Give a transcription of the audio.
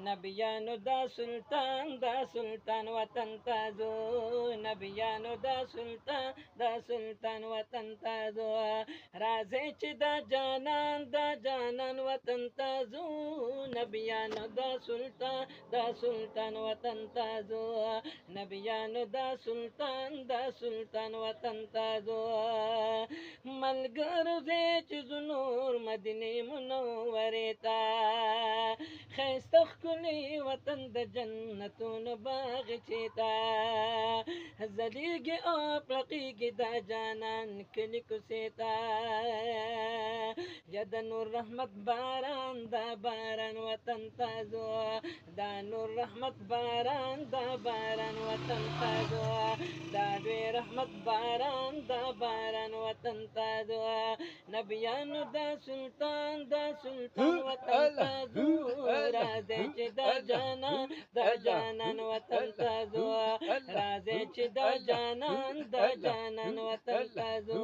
نبیانو دا سلطان وطن تازو نبیانو دا سلطان وطن تازو راځي چې دا جانان وطن تازو نبیانو دا سلطان وطن تازو نبیانو دا سلطان وطن تازو ملګرو زه چې زنور مدینه منورې ته خیسته ښکلی وطن د جنتونو باغچې ته ځلیږي او پړقېږي دا جانان کلي کوڅې ته یا د نور رحمت باران دا باران وطن تازو دا نور رحمت باران دا باران وطن تازو دا لوی رحمت باران دا باران وطن تازو نبیانو دا سلطان وطن تازو راځي چې دا جانان وطن تازو راځي چې دا جانان وطن تازو